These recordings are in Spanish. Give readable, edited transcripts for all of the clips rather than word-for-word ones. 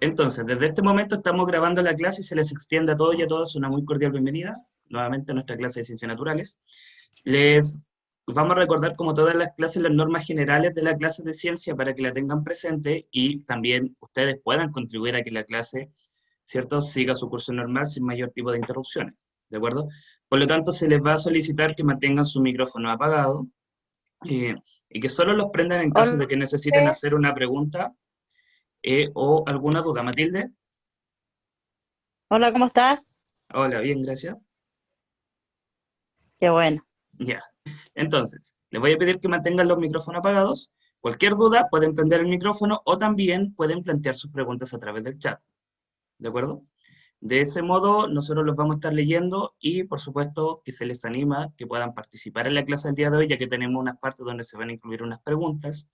Entonces, desde este momento estamos grabando la clase y se les extiende a todos y a todas una muy cordial bienvenida, nuevamente a nuestra clase de Ciencias Naturales. Les vamos a recordar, como todas las clases, las normas generales de la clase de ciencia para que la tengan presente y también ustedes puedan contribuir a que la clase, ¿cierto?, siga su curso normal sin mayor tipo de interrupciones, ¿de acuerdo? Por lo tanto, se les va a solicitar que mantengan su micrófono apagado eh, y que solo los prendan en caso Hola, de que necesiten profe. hacer una pregunta o alguna duda. Matilde, Hola, ¿cómo estás? hola, bien, gracias. Qué bueno. Ya. Entonces, les voy a pedir que mantengan los micrófonos apagados. Cualquier duda pueden prender el micrófono o también pueden plantear sus preguntas a través del chat. ¿De acuerdo? De ese modo, nosotros los vamos a estar leyendo y, por supuesto, que se les anima que puedan participar en la clase del día de hoy, ya que tenemos unas partes donde se van a incluir unas preguntas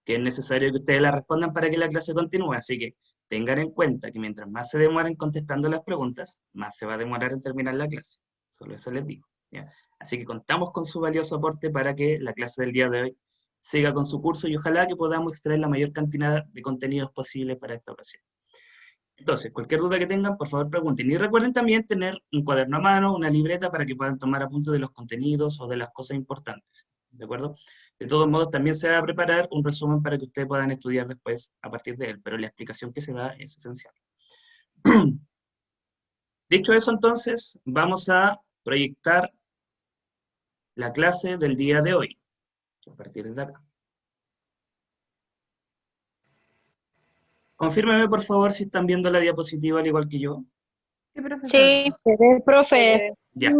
que es necesario que ustedes las respondan para que la clase continúe. Así que tengan en cuenta que mientras más se demoren contestando las preguntas, más se va a demorar en terminar la clase. Solo eso les digo. ¿Ya? Así que contamos con su valioso aporte para que la clase del día de hoy siga con su curso y ojalá que podamos extraer la mayor cantidad de contenidos posible para esta ocasión. Entonces, cualquier duda que tengan, por favor pregunten. Y recuerden también tener un cuaderno a mano, una libreta para que puedan tomar apuntes de los contenidos o de las cosas importantes. ¿De acuerdo? De todos modos, también se va a preparar un resumen para que ustedes puedan estudiar después a partir de él, pero la explicación que se da es esencial. Dicho eso, entonces, vamos a proyectar la clase del día de hoy, a partir de acá. Confírmeme, por favor, si están viendo la diapositiva al igual que yo. Sí, profesor. Sí, profe. Ya,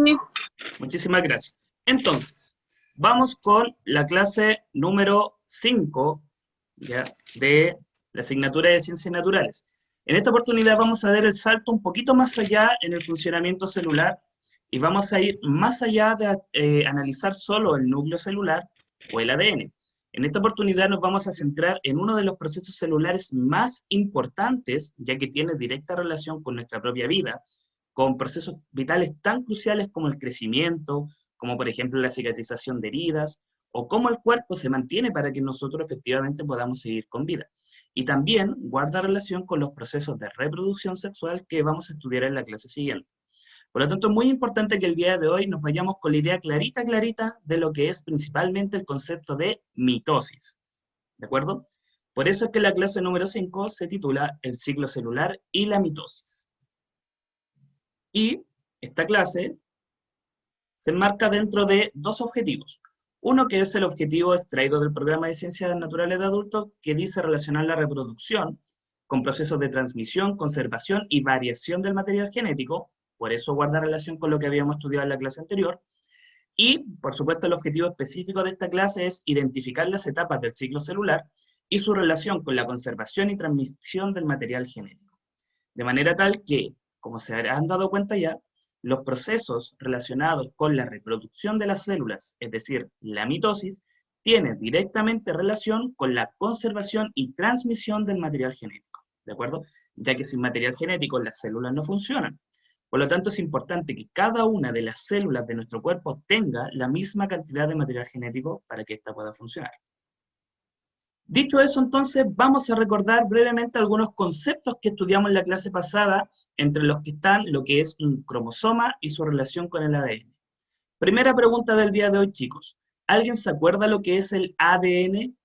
muchísimas gracias. Entonces, vamos con la clase número 5, ¿ya?, de la asignatura de Ciencias Naturales. En esta oportunidad vamos a dar el salto un poquito más allá en el funcionamiento celular y vamos a ir más allá de analizar solo el núcleo celular o el ADN. En esta oportunidad nos vamos a centrar en uno de los procesos celulares más importantes, ya que tiene directa relación con nuestra propia vida, con procesos vitales tan cruciales como el crecimiento, como por ejemplo la cicatrización de heridas, o cómo el cuerpo se mantiene para que nosotros efectivamente podamos seguir con vida. Y también guarda relación con los procesos de reproducción sexual que vamos a estudiar en la clase siguiente. Por lo tanto, es muy importante que el día de hoy nos vayamos con la idea clarita de lo que es principalmente el concepto de mitosis. ¿De acuerdo? Por eso es que la clase número 5 se titula El ciclo celular y la mitosis. Y esta clase se enmarca dentro de dos objetivos. Uno que es el objetivo extraído del programa de Ciencias Naturales de Adultos, que dice relacionar la reproducción con procesos de transmisión, conservación y variación del material genético, por eso guarda relación con lo que habíamos estudiado en la clase anterior. Y, por supuesto, el objetivo específico de esta clase es identificar las etapas del ciclo celular y su relación con la conservación y transmisión del material genético. De manera tal que, como se han dado cuenta ya, los procesos relacionados con la reproducción de las células, es decir, la mitosis, tienen directamente relación con la conservación y transmisión del material genético, ¿de acuerdo? Ya que sin material genético las células no funcionan. Por lo tanto, es importante que cada una de las células de nuestro cuerpo tenga la misma cantidad de material genético para que ésta pueda funcionar. Dicho eso, entonces, vamos a recordar brevemente algunos conceptos que estudiamos en la clase pasada, entre los que están lo que es un cromosoma y su relación con el ADN. Primera pregunta del día de hoy, chicos. ¿Alguien se acuerda lo que es el ADN?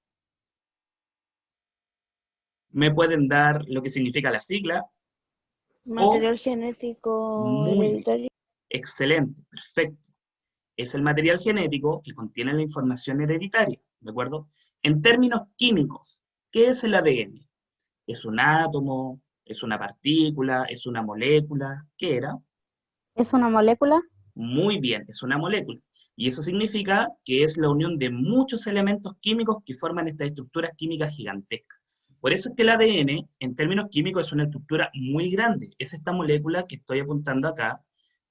¿Me pueden dar lo que significa la sigla? Material genético Muy bien, hereditario. excelente, perfecto. Es el material genético que contiene la información hereditaria, ¿de acuerdo? En términos químicos, ¿qué es el ADN? ¿Es un átomo? ¿Es una partícula? ¿Es una molécula? ¿Qué era? ¿Es una molécula? Muy bien, es una molécula. Y eso significa que es la unión de muchos elementos químicos que forman estas estructuras químicas gigantescas. Por eso es que el ADN, en términos químicos, es una estructura muy grande. Es esta molécula que estoy apuntando acá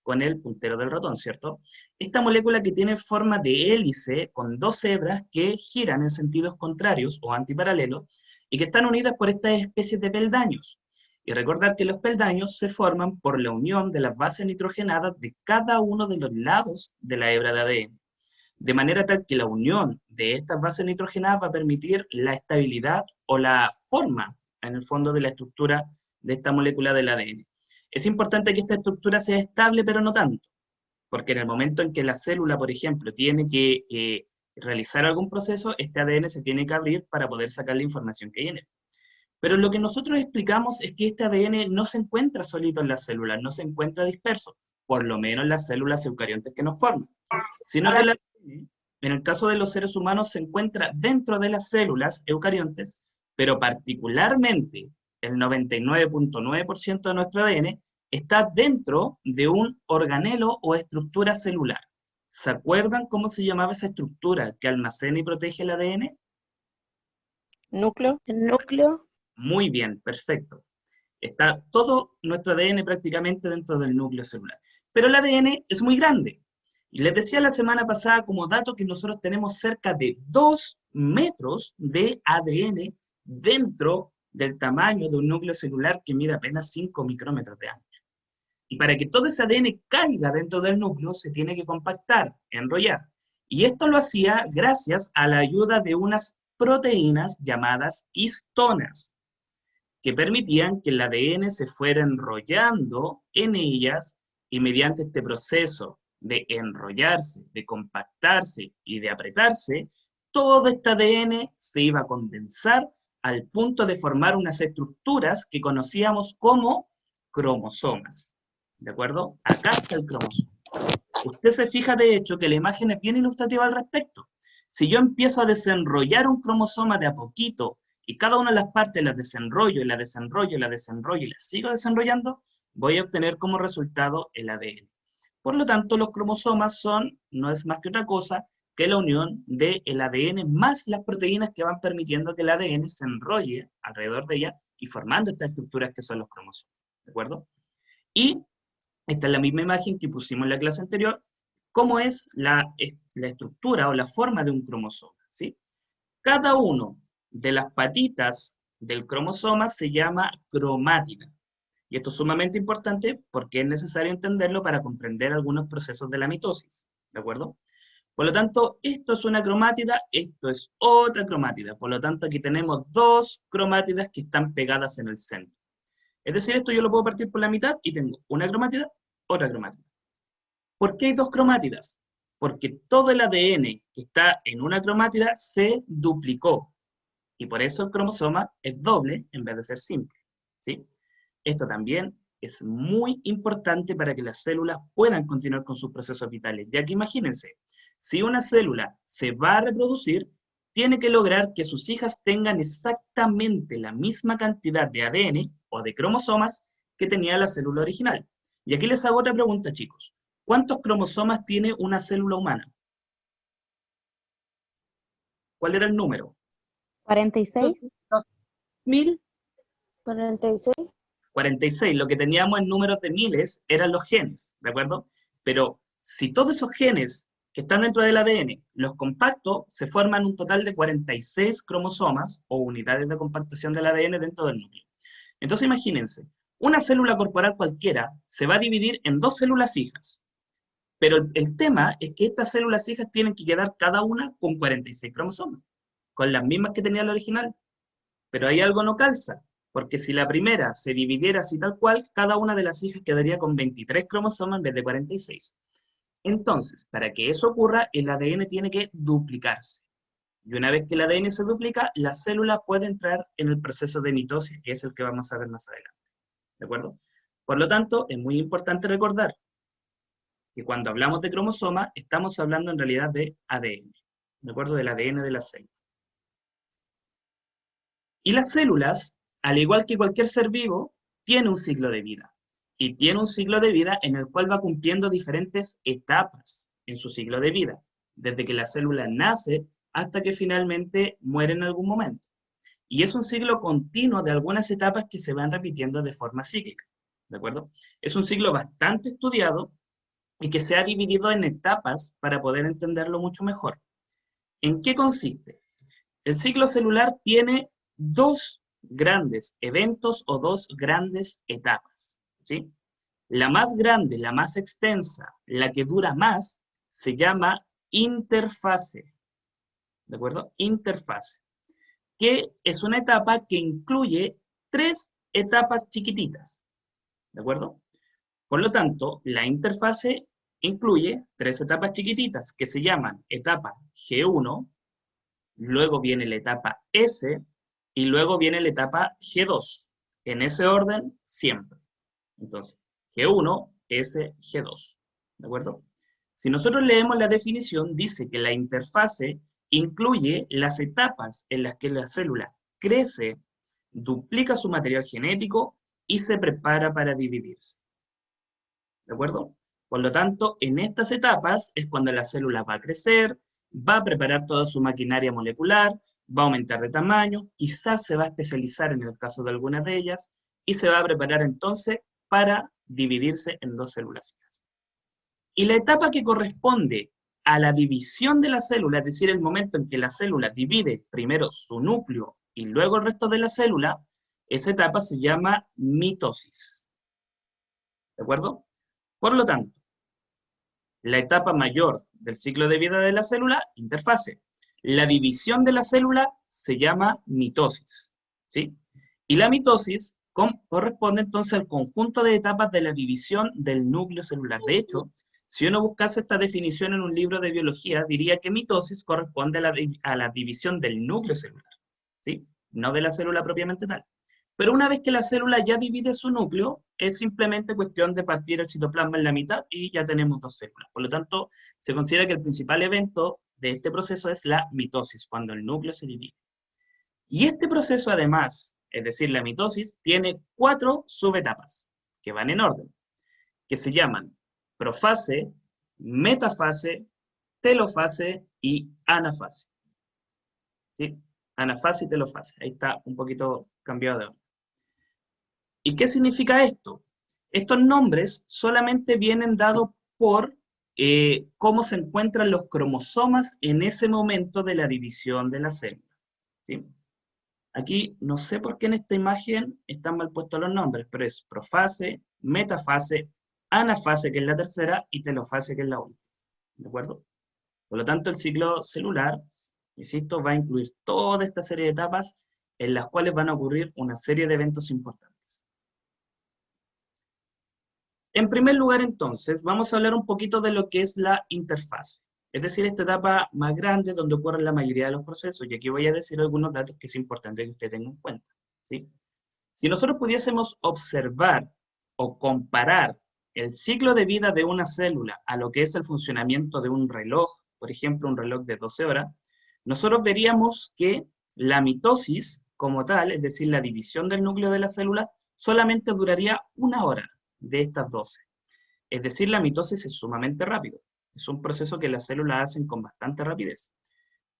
con el puntero del ratón, ¿cierto? Esta molécula que tiene forma de hélice con dos hebras que giran en sentidos contrarios o antiparalelos y que están unidas por estas especies de peldaños. Y recordar que los peldaños se forman por la unión de las bases nitrogenadas de cada uno de los lados de la hebra de ADN. De manera tal que la unión de estas bases nitrogenadas va a permitir la estabilidad o la forma, en el fondo, de la estructura de esta molécula del ADN. Es importante que esta estructura sea estable, pero no tanto, porque en el momento en que la célula, por ejemplo, tiene que realizar algún proceso, este ADN se tiene que abrir para poder sacar la información que viene. Pero lo que nosotros explicamos es que este ADN no se encuentra solito en las células, no se encuentra disperso, por lo menos en las células eucariontes que nos forman, sino que el ADN, en el caso de los seres humanos, se encuentra dentro de las células eucariontes, pero particularmente el 99.9% de nuestro ADN está dentro de un organelo o estructura celular. ¿Se acuerdan cómo se llamaba esa estructura que almacena y protege el ADN? ¿Núcleo? ¿El núcleo? Muy bien, perfecto. Está todo nuestro ADN prácticamente dentro del núcleo celular. Pero el ADN es muy grande. Y les decía la semana pasada como dato que nosotros tenemos cerca de 2 metros de ADN dentro del tamaño de un núcleo celular que mide apenas 5 micrómetros de ancho. Y para que todo ese ADN caiga dentro del núcleo, se tiene que compactar, enrollar. Y esto lo hacía gracias a la ayuda de unas proteínas llamadas histonas, que permitían que el ADN se fuera enrollando en ellas, y mediante este proceso de enrollarse, de compactarse y de apretarse, todo este ADN se iba a condensar al punto de formar unas estructuras que conocíamos como cromosomas. ¿De acuerdo? Acá está el cromosoma. Usted se fija, de hecho, que la imagen es bien ilustrativa al respecto. Si yo empiezo a desenrollar un cromosoma de a poquito, y cada una de las partes las desenrollo, y la desenrollo, y la desenrollo, y las sigo desenrollando, voy a obtener como resultado el ADN. Por lo tanto, los cromosomas no es más que otra cosa que la unión del ADN más las proteínas que van permitiendo que el ADN se enrolle alrededor de ella y formando estas estructuras que son los cromosomas. ¿De acuerdo? Y esta es la misma imagen que pusimos en la clase anterior, cómo es la estructura o la forma de un cromosoma, ¿sí? Cada uno de las patitas del cromosoma se llama cromátida. Y esto es sumamente importante porque es necesario entenderlo para comprender algunos procesos de la mitosis, ¿de acuerdo? Por lo tanto, esto es una cromátida, esto es otra cromátida. Por lo tanto, aquí tenemos 2 cromátidas que están pegadas en el centro. Es decir, esto yo lo puedo partir por la mitad y tengo una cromátida, otra cromátida. ¿Por qué hay 2 cromátidas? Porque todo el ADN que está en una cromátida se duplicó. Y por eso el cromosoma es doble en vez de ser simple, ¿sí? Esto también es muy importante para que las células puedan continuar con sus procesos vitales, ya que imagínense, si una célula se va a reproducir, tiene que lograr que sus hijas tengan exactamente la misma cantidad de ADN o de cromosomas que tenía la célula original. Y aquí les hago otra pregunta, chicos. ¿Cuántos cromosomas tiene una célula humana? ¿Cuál era el número? 46. 1046. 46, lo que teníamos en números de miles eran los genes, ¿de acuerdo? Pero si todos esos genes que están dentro del ADN los compacto, se forman un total de 46 cromosomas o unidades de compactación del ADN dentro del núcleo. Entonces imagínense, una célula corporal cualquiera se va a dividir en 2 células hijas, pero el tema es que estas células hijas tienen que quedar cada una con 46 cromosomas, con las mismas que tenía la original. Pero ahí algo no calza, porque si la primera se dividiera así tal cual, cada una de las hijas quedaría con 23 cromosomas en vez de 46. Entonces, para que eso ocurra, el ADN tiene que duplicarse. Y una vez que el ADN se duplica, la célula puede entrar en el proceso de mitosis, que es el que vamos a ver más adelante. ¿De acuerdo? Por lo tanto, es muy importante recordar que cuando hablamos de cromosoma, estamos hablando en realidad de ADN. ¿De acuerdo? Del ADN de la célula. Y las células, al igual que cualquier ser vivo, tiene un ciclo de vida. Y tiene un ciclo de vida en el cual va cumpliendo diferentes etapas en su ciclo de vida, desde que la célula nace hasta que finalmente muere en algún momento. Y es un ciclo continuo de algunas etapas que se van repitiendo de forma cíclica, ¿de acuerdo? Es un ciclo bastante estudiado y que se ha dividido en etapas para poder entenderlo mucho mejor. ¿En qué consiste? El ciclo celular tiene 2 grandes eventos o 2 grandes etapas, ¿sí? La más grande, la más extensa, la que dura más, se llama interfase, ¿de acuerdo? Interfase, que es una etapa que incluye 3 etapas chiquititas, ¿de acuerdo? Por lo tanto, la interfase incluye 3 etapas chiquititas que se llaman etapa G1, luego viene la etapa S y luego viene la etapa G2. En ese orden, siempre. Entonces, G1, S, G2. ¿De acuerdo? Si nosotros leemos la definición, dice que la interfase incluye las etapas en las que la célula crece, duplica su material genético y se prepara para dividirse. ¿De acuerdo? Por lo tanto, en estas etapas es cuando la célula va a crecer, va a preparar toda su maquinaria molecular, va a aumentar de tamaño, quizás se va a especializar en el caso de algunas de ellas, y se va a preparar entonces para dividirse en 2 células. Y la etapa que corresponde a la división de la célula, es decir, el momento en que la célula divide primero su núcleo y luego el resto de la célula, esa etapa se llama mitosis. ¿De acuerdo? Por lo tanto, la etapa mayor del ciclo de vida de la célula, interfase. La división de la célula se llama mitosis, ¿sí? Y la mitosis corresponde entonces al conjunto de etapas de la división del núcleo celular. De hecho, si uno buscase esta definición en un libro de biología, diría que mitosis corresponde a la división del núcleo celular, ¿sí? No de la célula propiamente tal. Pero una vez que la célula ya divide su núcleo, es simplemente cuestión de partir el citoplasma en la mitad y ya tenemos 2 células. Por lo tanto, se considera que el principal evento de este proceso es la mitosis, cuando el núcleo se divide. Y este proceso además, es decir, la mitosis, tiene 4 subetapas, que van en orden, que se llaman profase, metafase, telofase y anafase. ¿Sí? Anafase y telofase. Ahí está un poquito cambiado de orden. ¿Y qué significa esto? Estos nombres solamente vienen dados por cómo se encuentran los cromosomas en ese momento de la división de la célula. ¿Sí? Aquí no sé por qué en esta imagen están mal puestos los nombres, pero es profase, metafase, anafase, que es la tercera, y telofase, que es la última. ¿De acuerdo? Por lo tanto, el ciclo celular, insisto, va a incluir toda esta serie de etapas en las cuales van a ocurrir una serie de eventos importantes. En primer lugar, entonces, vamos a hablar un poquito de lo que es la interfase. Es decir, esta etapa más grande donde ocurren la mayoría de los procesos. Y aquí voy a decir algunos datos que es importante que usted tenga en cuenta, ¿sí? Si nosotros pudiésemos observar o comparar el ciclo de vida de una célula a lo que es el funcionamiento de un reloj, por ejemplo, un reloj de 12 horas, nosotros veríamos que la mitosis como tal, es decir, la división del núcleo de la célula, solamente duraría 1 hora de estas 12. Es decir, la mitosis es sumamente rápido. Es un proceso que las células hacen con bastante rapidez.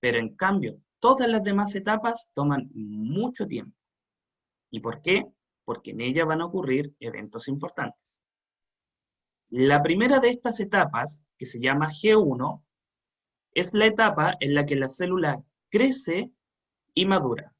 Pero en cambio, todas las demás etapas toman mucho tiempo. ¿Y por qué? Porque en ellas van a ocurrir eventos importantes. La primera de estas etapas, que se llama G1, es la etapa en la que la célula crece y madura.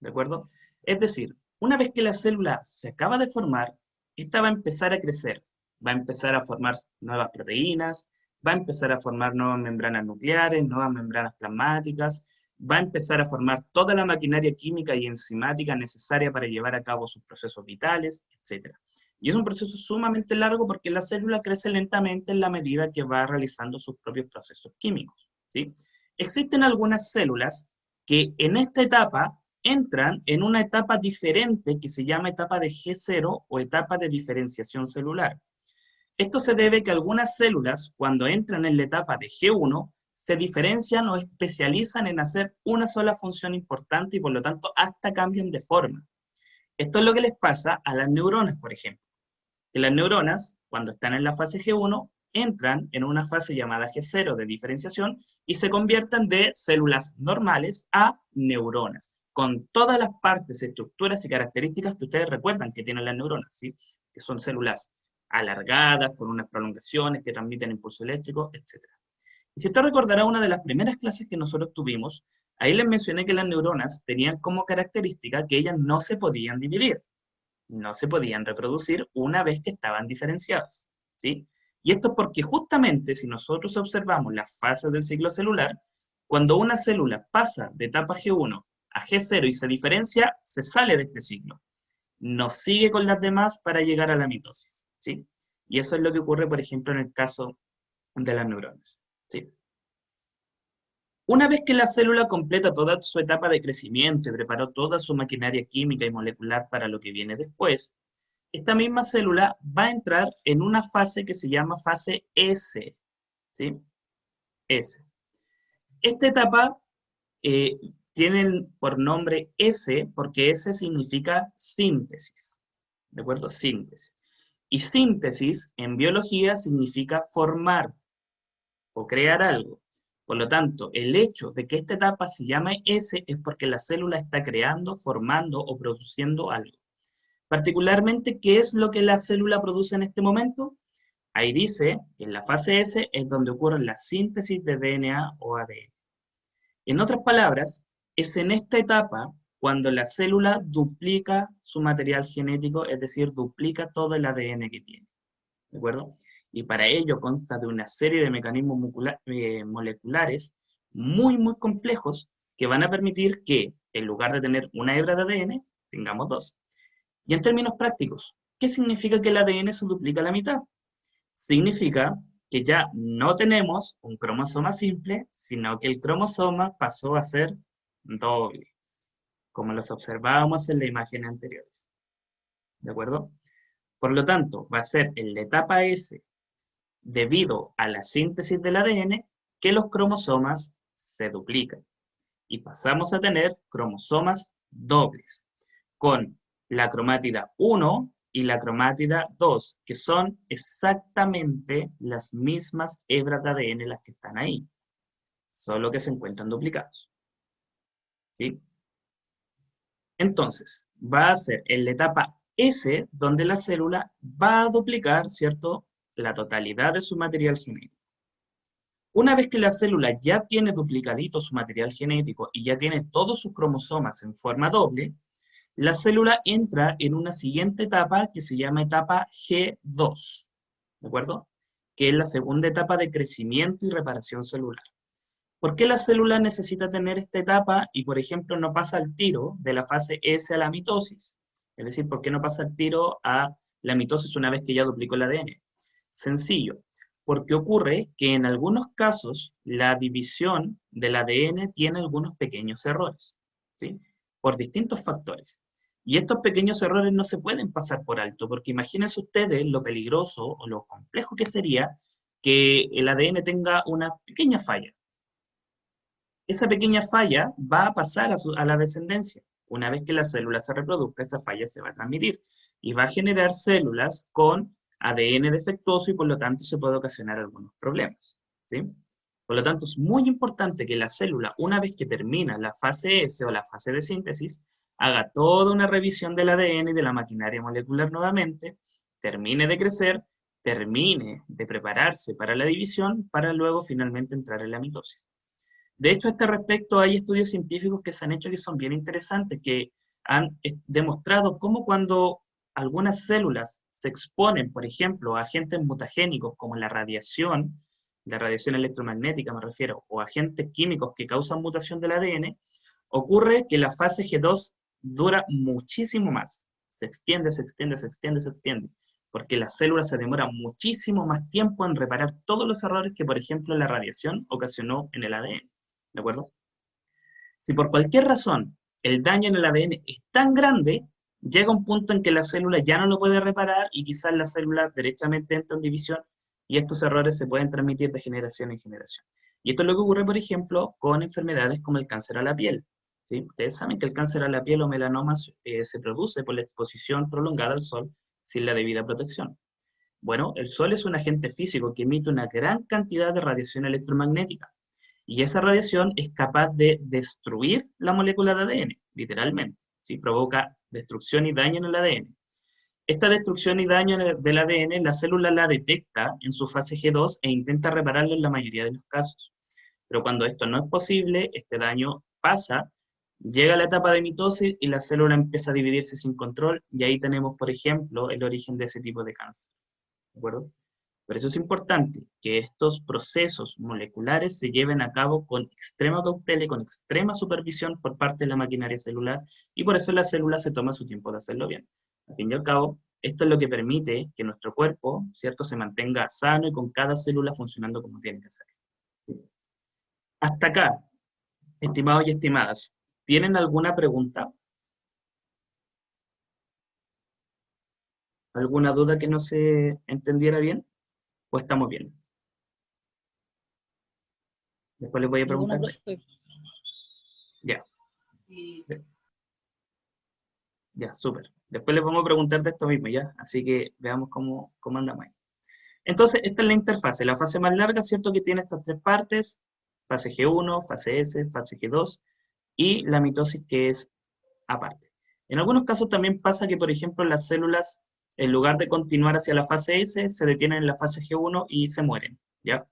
¿De acuerdo? Es decir, una vez que la célula se acaba de formar, esta va a empezar a crecer, va a empezar a formar nuevas proteínas, va a empezar a formar nuevas membranas nucleares, nuevas membranas plasmáticas, va a empezar a formar toda la maquinaria química y enzimática necesaria para llevar a cabo sus procesos vitales, etc. Y es un proceso sumamente largo porque la célula crece lentamente en la medida que va realizando sus propios procesos químicos, ¿sí? Existen algunas células que en esta etapa entran en una etapa diferente que se llama etapa de G0 o etapa de diferenciación celular. Esto se debe a que algunas células, cuando entran en la etapa de G1, se diferencian o especializan en hacer una sola función importante y por lo tanto hasta cambian de forma. Esto es lo que les pasa a las neuronas, por ejemplo. Que las neuronas, cuando están en la fase G1, entran en una fase llamada G0 de diferenciación y se convierten de células normales a neuronas, con todas las partes, estructuras y características que ustedes recuerdan que tienen las neuronas, ¿sí? Que son células alargadas, con unas prolongaciones que transmiten impulso eléctrico, etc. Y si usted recordará una de las primeras clases que nosotros tuvimos, ahí les mencioné que las neuronas tenían como característica que ellas no se podían dividir, no se podían reproducir una vez que estaban diferenciadas, ¿sí? Y esto es porque justamente si nosotros observamos las fases del ciclo celular, cuando una célula pasa de etapa G1 a G0 y se diferencia, se sale de este ciclo. no sigue con las demás para llegar a la mitosis, ¿sí? Y eso es lo que ocurre, por ejemplo, en el caso de las neuronas, ¿sí? Una vez que la célula completa toda su etapa de crecimiento y preparó toda su maquinaria química y molecular para lo que viene después, esta misma célula va a entrar en una fase que se llama fase S, ¿sí? S. Esta etapa tiene por nombre S porque S significa síntesis, ¿de acuerdo? Síntesis. Y síntesis en biología significa formar o crear algo. Por lo tanto, el hecho de que esta etapa se llame S es porque la célula está creando, formando o produciendo algo. Particularmente, ¿qué es lo que la célula produce en este momento? Ahí dice que en la fase S es donde ocurre la síntesis de DNA o ADN. En otras palabras, es en esta etapa cuando la célula duplica su material genético, es decir, duplica todo el ADN que tiene. ¿De acuerdo? Y para ello consta de una serie de mecanismos moleculares muy, muy complejos que van a permitir que, en lugar de tener una hebra de ADN, tengamos dos. Y en términos prácticos, ¿qué significa que el ADN se duplica a la mitad? Significa que ya no tenemos un cromosoma simple, sino que el cromosoma pasó a ser doble, como los observábamos en la imagen anteriores. ¿De acuerdo? Por lo tanto, va a ser en la etapa S, debido a la síntesis del ADN, que los cromosomas se duplican. Y pasamos a tener cromosomas dobles, con la cromátida 1 y la cromátida 2, que son exactamente las mismas hebras de ADN las que están ahí, solo que se encuentran duplicados. ¿Sí? Entonces, va a ser en la etapa S donde la célula va a duplicar, ¿cierto?, la totalidad de su material genético. Una vez que la célula ya tiene duplicadito su material genético y ya tiene todos sus cromosomas en forma doble, la célula entra en una siguiente etapa que se llama etapa G2, ¿de acuerdo? Que es la segunda etapa de crecimiento y reparación celular. ¿Por qué la célula necesita tener esta etapa y, por ejemplo, no pasa al tiro de la fase S a la mitosis? Es decir, ¿por qué no pasa al tiro a la mitosis una vez que ya duplicó el ADN? Sencillo, porque ocurre que en algunos casos la división del ADN tiene algunos pequeños errores, ¿sí? Por distintos factores. Y estos pequeños errores no se pueden pasar por alto, porque imagínense ustedes lo peligroso o lo complejo que sería que el ADN tenga una pequeña falla. Esa pequeña falla va a pasar a la descendencia. Una vez que la célula se reproduzca, esa falla se va a transmitir y va a generar células con ADN defectuoso y por lo tanto se puede ocasionar algunos problemas, ¿sí? Por lo tanto, es muy importante que la célula, una vez que termina la fase S o la fase de síntesis, haga toda una revisión del ADN y de la maquinaria molecular nuevamente, termine de crecer, termine de prepararse para la división, para luego finalmente entrar en la mitosis. De hecho, a este respecto hay estudios científicos que se han hecho que son bien interesantes, que han demostrado cómo cuando algunas células se exponen, por ejemplo, a agentes mutagénicos como la radiación electromagnética me refiero, o agentes químicos que causan mutación del ADN, ocurre que la fase G2 dura muchísimo más. Se extiende, se extiende, se extiende, se extiende, porque la célula se demora muchísimo más tiempo en reparar todos los errores que, por ejemplo, la radiación ocasionó en el ADN. ¿De acuerdo? Si por cualquier razón el daño en el ADN es tan grande, llega un punto en que la célula ya no lo puede reparar y quizás la célula derechamente entra en división y estos errores se pueden transmitir de generación en generación. Y esto es lo que ocurre, por ejemplo, con enfermedades como el cáncer a la piel. ¿Sí? Ustedes saben que el cáncer a la piel o melanoma se produce por la exposición prolongada al sol sin la debida protección. Bueno, el sol es un agente físico que emite una gran cantidad de radiación electromagnética. Y esa radiación es capaz de destruir la molécula de ADN, literalmente. ¿Sí? Provoca destrucción y daño en el ADN. Esta destrucción y daño del ADN, la célula la detecta en su fase G2 e intenta repararlo en la mayoría de los casos. Pero cuando esto no es posible, este daño pasa, llega a la etapa de mitosis y la célula empieza a dividirse sin control, y ahí tenemos, por ejemplo, el origen de ese tipo de cáncer. ¿De acuerdo? Por eso es importante que estos procesos moleculares se lleven a cabo con extrema cautela y con extrema supervisión por parte de la maquinaria celular, y por eso la célula se toma su tiempo de hacerlo bien. Al fin y al cabo, esto es lo que permite que nuestro cuerpo, ¿cierto?, se mantenga sano y con cada célula funcionando como tiene que ser. Hasta acá, estimados y estimadas, ¿tienen alguna pregunta? ¿Alguna duda que no se entendiera bien? ¿O estamos bien? Después les voy a preguntar. Ya. Ya, súper. Después les vamos a preguntar de esto mismo, ¿ya? Así que veamos cómo andamos ahí. Entonces, esta es la interfase. La fase más larga, ¿cierto? Que tiene estas tres partes. Fase G1, fase S, fase G2 y la mitosis que es aparte. En algunos casos también pasa que, por ejemplo, las células, en lugar de continuar hacia la fase S, se detienen en la fase G1 y se mueren, ¿ya?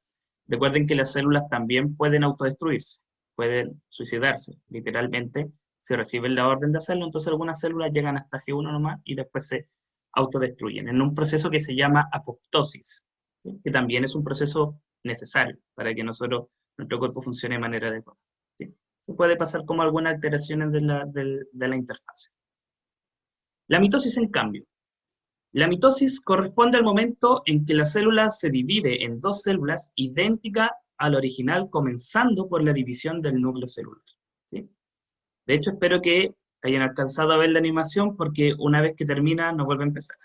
Recuerden que las células también pueden autodestruirse, pueden suicidarse, literalmente, si reciben la orden de hacerlo, entonces algunas células llegan hasta G1 nomás y después se autodestruyen, en un proceso que se llama apoptosis, ¿sí? Que también es un proceso necesario para que nuestro cuerpo funcione de manera adecuada, ¿sí? Se puede pasar como algunas alteraciones de la interfase. La mitosis, en cambio. La mitosis corresponde al momento en que la célula se divide en dos células idénticas al original, comenzando por la división del núcleo celular, ¿sí? De hecho, espero que hayan alcanzado a ver la animación, porque una vez que termina, no vuelve a empezar.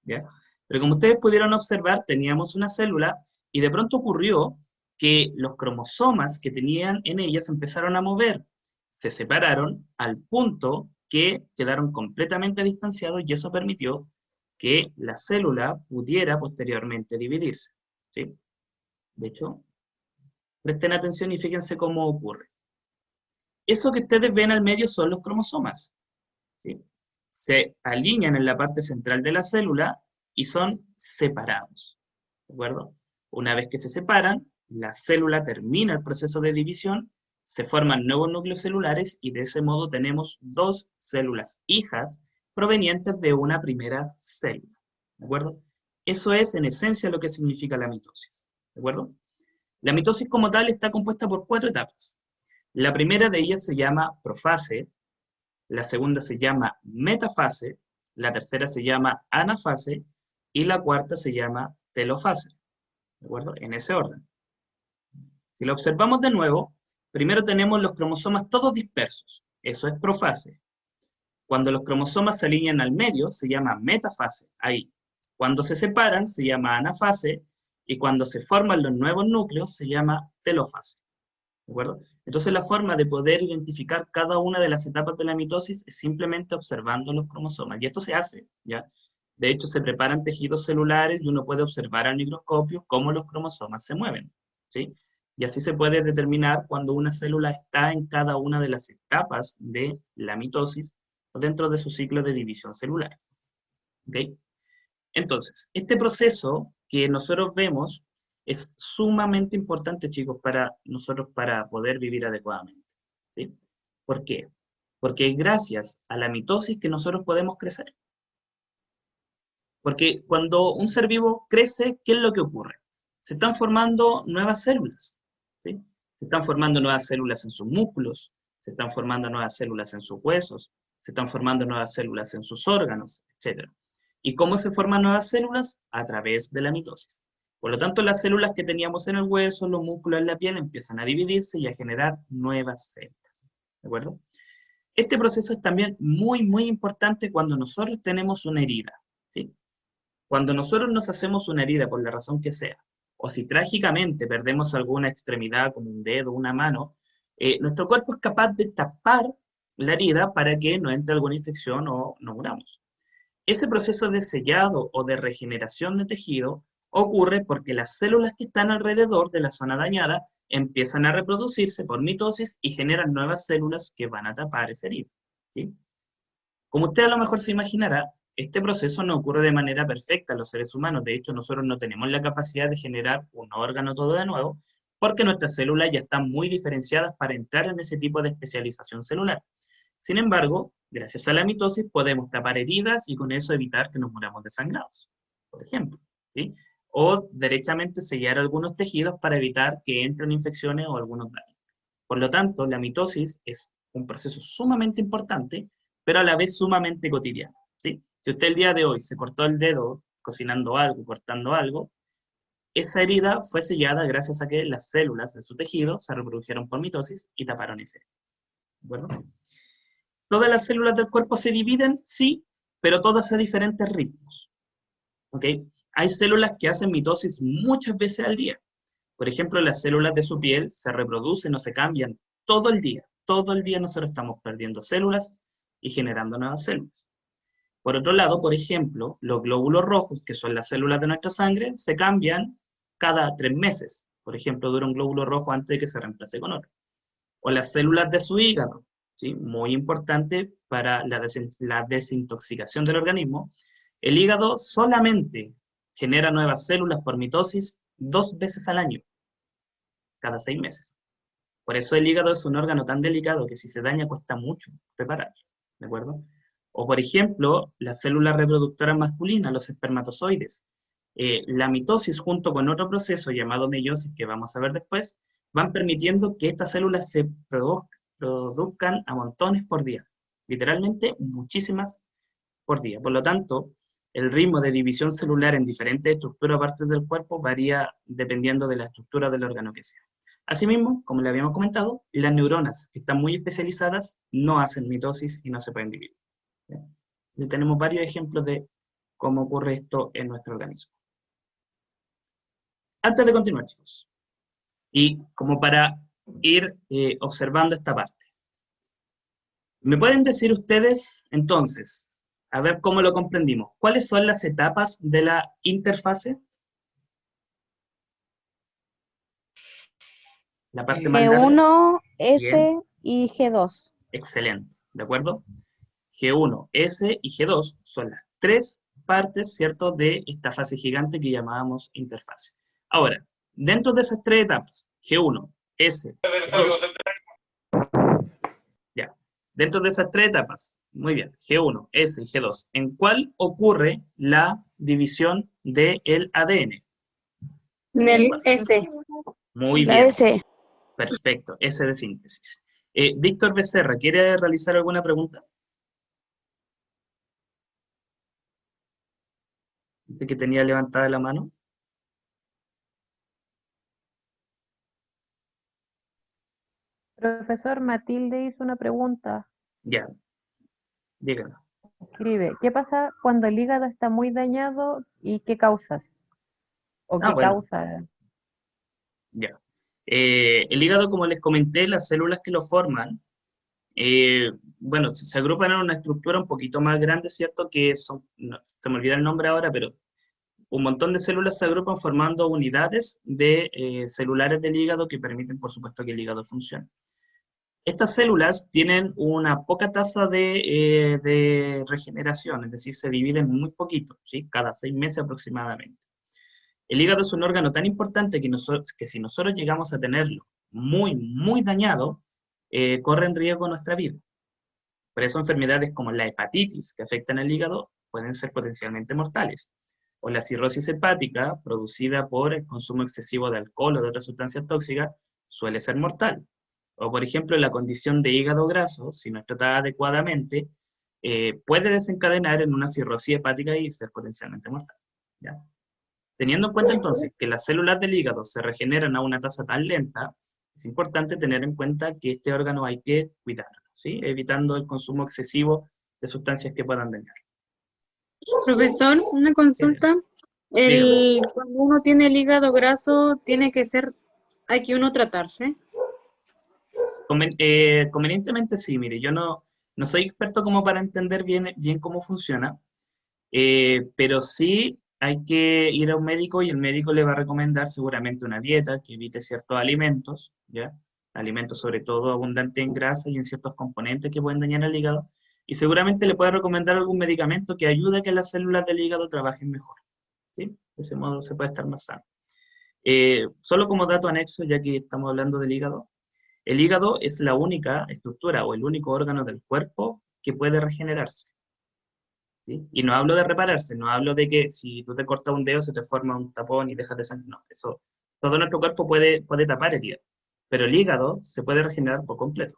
¿Ya? Pero como ustedes pudieron observar, teníamos una célula y de pronto ocurrió que los cromosomas que tenían en ellas empezaron a mover, se separaron al punto que quedaron completamente distanciados y eso permitió que la célula pudiera posteriormente dividirse, ¿sí? De hecho, presten atención y fíjense cómo ocurre. Eso que ustedes ven al medio son los cromosomas, ¿sí? Se alinean en la parte central de la célula y son separados, ¿de acuerdo? Una vez que se separan, la célula termina el proceso de división, se forman nuevos núcleos celulares y de ese modo tenemos dos células hijas provenientes de una primera célula, ¿de acuerdo? Eso es en esencia lo que significa la mitosis, ¿de acuerdo? La mitosis como tal está compuesta por 4 etapas. La primera de ellas se llama profase, la segunda se llama metafase, la tercera se llama anafase y la cuarta se llama telofase, ¿de acuerdo? En ese orden. Si lo observamos de nuevo, primero tenemos los cromosomas todos dispersos, eso es profase. Cuando los cromosomas se alinean al medio, se llama metafase, ahí. Cuando se separan, se llama anafase, y cuando se forman los nuevos núcleos, se llama telofase. ¿De acuerdo? Entonces la forma de poder identificar cada una de las etapas de la mitosis es simplemente observando los cromosomas. Y esto se hace, ¿ya? De hecho, se preparan tejidos celulares y uno puede observar al microscopio cómo los cromosomas se mueven, ¿sí? Y así se puede determinar cuando una célula está en cada una de las etapas de la mitosis o dentro de su ciclo de división celular. ¿Ok? Entonces, este proceso que nosotros vemos es sumamente importante, chicos, para nosotros para poder vivir adecuadamente, ¿sí? ¿Por qué? Porque es gracias a la mitosis que nosotros podemos crecer. Porque cuando un ser vivo crece, ¿qué es lo que ocurre? Se están formando nuevas células, ¿sí? Se están formando nuevas células en sus músculos, se están formando nuevas células en sus huesos, se están formando nuevas células en sus órganos, etc. ¿Y cómo se forman nuevas células? A través de la mitosis. Por lo tanto, las células que teníamos en el hueso, los músculos, en la piel, empiezan a dividirse y a generar nuevas células, ¿de acuerdo? Este proceso es también muy, muy importante cuando nosotros tenemos una herida, ¿sí? Cuando nosotros nos hacemos una herida por la razón que sea, o si trágicamente perdemos alguna extremidad como un dedo, una mano, nuestro cuerpo es capaz de tapar la herida para que no entre alguna infección o no muramos. Ese proceso de sellado o de regeneración de tejido ocurre porque las células que están alrededor de la zona dañada empiezan a reproducirse por mitosis y generan nuevas células que van a tapar esa herida, ¿sí? Como usted a lo mejor se imaginará, este proceso no ocurre de manera perfecta en los seres humanos. De hecho, nosotros no tenemos la capacidad de generar un órgano todo de nuevo, porque nuestras células ya están muy diferenciadas para entrar en ese tipo de especialización celular. Sin embargo, gracias a la mitosis podemos tapar heridas y con eso evitar que nos muramos desangrados, por ejemplo, ¿sí? O derechamente sellar algunos tejidos para evitar que entren infecciones o algunos daños. Por lo tanto, la mitosis es un proceso sumamente importante, pero a la vez sumamente cotidiano, ¿sí? Si usted el día de hoy se cortó el dedo cocinando algo, cortando algo, esa herida fue sellada gracias a que las células de su tejido se reprodujeron por mitosis y taparon ese. ¿De acuerdo? Todas las células del cuerpo se dividen, sí, pero todas a diferentes ritmos. ¿Ok? Hay células que hacen mitosis muchas veces al día. Por ejemplo, las células de su piel se reproducen o se cambian todo el día. Todo el día nosotros estamos perdiendo células y generando nuevas células. Por otro lado, por ejemplo, los glóbulos rojos, que son las células de nuestra sangre, se cambian cada 3 meses. Por ejemplo, dura un glóbulo rojo antes de que se reemplace con otro. O las células de su hígado, ¿sí? Muy importante para la desintoxicación del organismo. El hígado solamente genera nuevas células por mitosis 2 veces al año, cada 6 meses. Por eso el hígado es un órgano tan delicado que si se daña cuesta mucho repararlo, ¿de acuerdo? O por ejemplo, las células reproductoras masculinas, los espermatozoides. La mitosis junto con otro proceso llamado meiosis, que vamos a ver después, van permitiendo que estas células se produzcan a montones por día. Literalmente muchísimas por día. Por lo tanto, el ritmo de división celular en diferentes estructuras o partes del cuerpo varía dependiendo de la estructura del órgano que sea. Asimismo, como le habíamos comentado, las neuronas que están muy especializadas no hacen mitosis y no se pueden dividir. Y tenemos varios ejemplos de cómo ocurre esto en nuestro organismo. Antes de continuar, chicos, y como para ir observando esta parte, ¿me pueden decir ustedes, entonces, a ver cómo lo comprendimos, cuáles son las etapas de la interfase? La parte más larga. G1, S Bien. y G2. Excelente, ¿de acuerdo? G1, S y G2 son las 3 partes, ¿cierto?, de esta fase gigante que llamábamos interfase. Ahora, dentro de esas 3 etapas, G1, S, G2, ya, dentro de esas 3 etapas, muy bien, G1, S y G2, ¿en cuál ocurre la división del ADN? En el S. Muy La bien, S. perfecto, S de síntesis. Víctor Becerra, ¿quiere realizar alguna pregunta? Dice que tenía levantada la mano. Profesor, Matilde hizo una pregunta. Ya, dígalo. Escribe, ¿qué pasa cuando el hígado está muy dañado y qué causas? ¿O qué Bueno, causa? ya. El hígado, como les comenté, las células que lo forman, bueno, se agrupan en una estructura un poquito más grande, ¿cierto? Que son, no, se me olvida el nombre ahora, pero un montón de células se agrupan formando unidades de celulares del hígado que permiten, por supuesto, que el hígado funcione. Estas células tienen una poca tasa de regeneración, es decir, se dividen muy poquito, ¿sí? Cada 6 meses aproximadamente. El hígado es un órgano tan importante que si nosotros llegamos a tenerlo muy, muy dañado, corre en riesgo nuestra vida. Por eso enfermedades como la hepatitis, que afectan al hígado, pueden ser potencialmente mortales. O la cirrosis hepática, producida por el consumo excesivo de alcohol o de otras sustancias tóxicas, suele ser mortal. O, por ejemplo, la condición de hígado graso, si no es tratada adecuadamente, puede desencadenar en una cirrosis hepática y ser potencialmente mortal. ¿Ya? Teniendo en cuenta entonces que las células del hígado se regeneran a una tasa tan lenta, es importante tener en cuenta que este órgano hay que cuidarlo, ¿sí? Evitando el consumo excesivo de sustancias que puedan dañar. Profesor, una consulta. Dígame. Cuando uno tiene el hígado graso, hay que uno tratarse. Convenientemente sí, mire, yo no soy experto como para entender bien cómo funciona, pero sí hay que ir a un médico y el médico le va a recomendar seguramente una dieta que evite ciertos alimentos, ¿ya? Alimentos sobre todo abundantes en grasa y en ciertos componentes que pueden dañar el hígado, y seguramente le puede recomendar algún medicamento que ayude a que las células del hígado trabajen mejor, ¿sí? De ese modo se puede estar más sano. Solo como dato anexo, ya que estamos hablando del hígado, el hígado es la única estructura o el único órgano del cuerpo que puede regenerarse. ¿Sí? Y no hablo de repararse, no hablo de que si tú te cortas un dedo se te forma un tapón y dejas de sangre. No, eso, todo nuestro cuerpo puede tapar heridas, pero el hígado se puede regenerar por completo,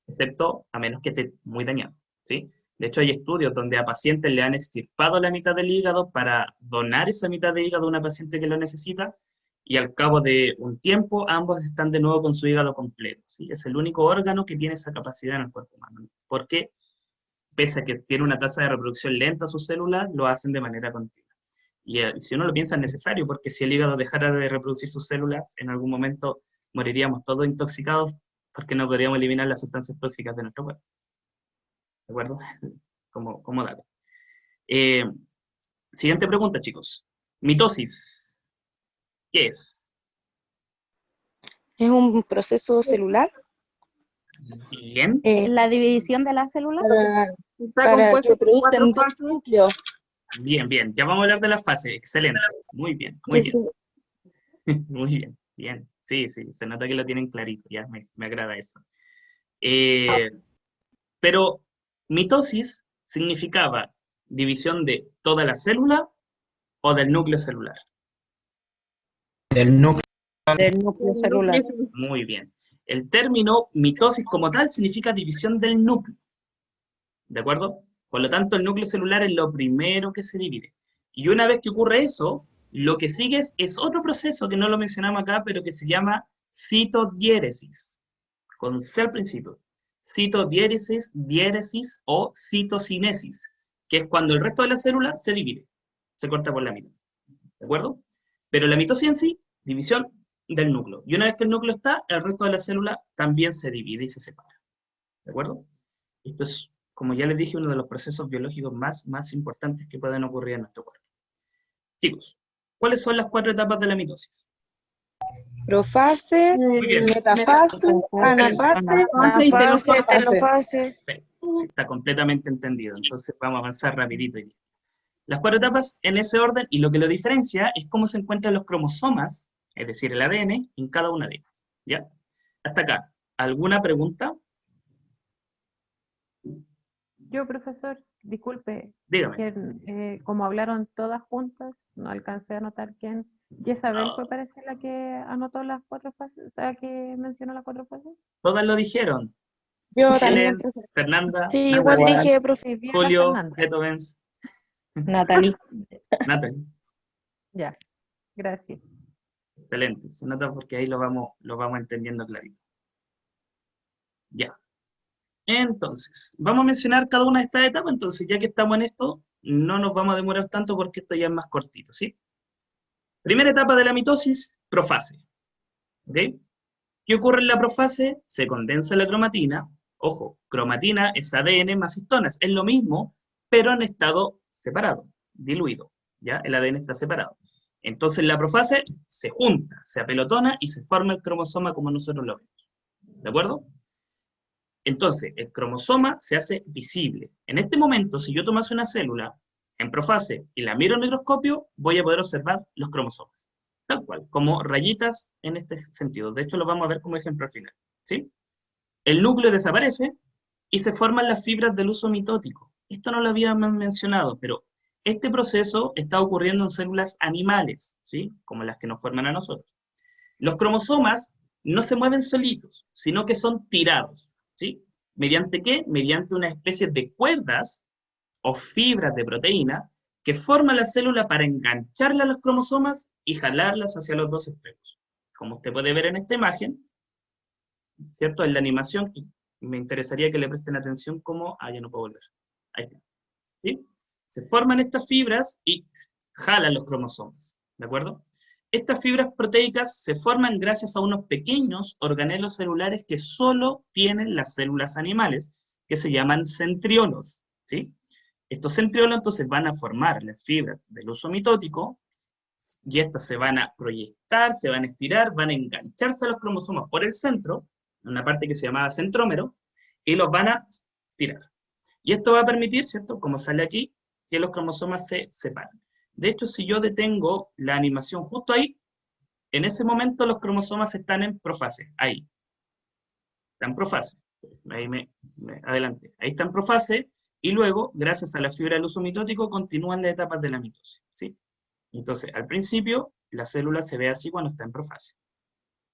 excepto a menos que esté muy dañado, ¿sí? De hecho, hay estudios donde a pacientes le han extirpado la mitad del hígado para donar esa mitad de hígado a una paciente que lo necesita, y al cabo de un tiempo ambos están de nuevo con su hígado completo, ¿sí? Es el único órgano que tiene esa capacidad en el cuerpo humano, porque pese a que tiene una tasa de reproducción lenta sus células, lo hacen de manera continua. Y si uno lo piensa es necesario, porque si el hígado dejara de reproducir sus células, en algún momento moriríamos todos intoxicados, porque no podríamos eliminar las sustancias tóxicas de nuestro cuerpo. ¿De acuerdo? Como dato. Siguiente pregunta, chicos. Mitosis. ¿Qué es? Es un proceso celular Bien. La división de las células. Está para compuesto que por cuatro producen dos fases. núcleos. Bien, bien. Ya vamos a hablar de las fases. Excelente. Muy bien, muy Que bien. se- Muy bien, bien. Sí, sí, se nota que lo tienen clarito. Ya me agrada eso. Pero mitosis significaba división de toda la célula o del núcleo celular. Del núcleo. Del núcleo celular. Muy bien. El término mitosis como tal significa división del núcleo. ¿De acuerdo? Por lo tanto, el núcleo celular es lo primero que se divide. Y una vez que ocurre eso, lo que sigue es otro proceso que no lo mencionamos acá, pero que se llama citodiéresis, con C al principio. Citodiéresis, diéresis o citocinesis, que es cuando el resto de la célula se divide, se corta por la mitad. ¿De acuerdo? Pero la mitosis en sí, división del núcleo. Y una vez que el núcleo está, el resto de la célula también se divide y se separa. ¿De acuerdo? Esto es, como ya les dije, uno de los procesos biológicos más importantes que pueden ocurrir en nuestro cuerpo. Chicos, ¿cuáles son las 4 etapas de la mitosis? Profase, Muy bien. metafase, anafase, Anafase, telofase. Perfecto, sí, está completamente entendido. Entonces vamos a avanzar rapidito. Las 4 etapas en ese orden, y lo que lo diferencia es cómo se encuentran los cromosomas, es decir, el ADN, en cada una de ellas. ¿Ya? Hasta acá, ¿alguna pregunta? Yo, profesor, disculpe, Dígame. que como hablaron todas juntas, no alcancé a anotar quién. Isabel No. fue parece la que anotó las 4 fases, o sea, que mencionó las 4 fases. Todas lo dijeron. Yo Helen, también. Fernanda, Sí, igual Natalie, dije, profe. Sí, vi a la Julio, Fernanda. Beethoven, Natalie. Natalie. Ya, gracias. Excelente, se nota porque ahí lo vamos entendiendo clarito. Ya. Entonces, vamos a mencionar cada una de estas etapas, entonces ya que estamos en esto, no nos vamos a demorar tanto porque esto ya es más cortito, ¿sí? Primera etapa de la mitosis, profase. ¿Ok? ¿Qué ocurre en la profase? Se condensa la cromatina. Ojo, cromatina es ADN más histonas, es lo mismo, pero en estado separado, diluido. ¿Ya? El ADN está separado. Entonces la profase se junta, se apelotona y se forma el cromosoma como nosotros lo vemos. ¿De acuerdo? Entonces, el cromosoma se hace visible. En este momento, si yo tomase una célula en profase y la miro en microscopio, voy a poder observar los cromosomas. Tal cual, como rayitas en este sentido. De hecho, lo vamos a ver como ejemplo al final. ¿Sí? El núcleo desaparece y se forman las fibras del uso mitótico. Esto no lo habíamos mencionado, pero este proceso está ocurriendo en células animales, ¿sí? Como las que nos forman a nosotros. Los cromosomas no se mueven solitos, sino que son tirados, ¿sí? ¿Mediante qué? Mediante una especie de cuerdas o fibras de proteína que forma la célula para engancharla a los cromosomas y jalarlas hacia los dos extremos. Como usted puede ver en esta imagen, ¿cierto? En la animación, me interesaría que le presten atención cómo... Ah, ya no puedo volver. Ahí está. ¿Sí? Se forman estas fibras y jalan los cromosomas, ¿de acuerdo? Estas fibras proteicas se forman gracias a unos pequeños organelos celulares que solo tienen las células animales, que se llaman centriolos, ¿sí? Estos centriolos entonces van a formar las fibras del uso mitótico, y estas se van a proyectar, se van a estirar, van a engancharse a los cromosomas por el centro, en una parte que se llamaba centrómero, y los van a tirar. Y esto va a permitir, ¿cierto?, como sale aquí, que los cromosomas se separen. De hecho, si yo detengo la animación justo ahí, en ese momento los cromosomas están en profase, ahí. Están en profase. Ahí adelante. Ahí están en profase, y luego, gracias a la fibra del uso mitótico, continúan las etapas de la mitosis, ¿sí? Entonces, al principio, la célula se ve así cuando está en profase.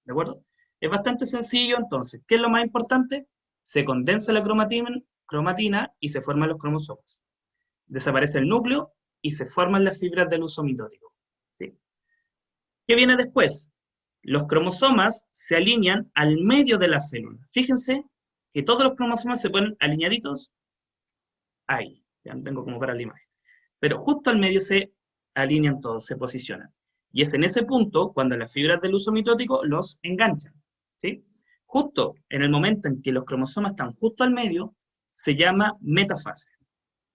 ¿De acuerdo? Es bastante sencillo, entonces. ¿Qué es lo más importante? Se condensa la cromatina y se forman los cromosomas. Desaparece el núcleo y se forman las fibras del uso mitótico. ¿Sí? ¿Qué viene después? Los cromosomas se alinean al medio de la célula. Fíjense que todos los cromosomas se ponen alineaditos ahí. Ya no tengo como para la imagen. Pero justo al medio se alinean todos, se posicionan. Y es en ese punto cuando las fibras del uso mitótico los enganchan. ¿Sí? Justo en el momento en que los cromosomas están justo al medio, se llama metafase.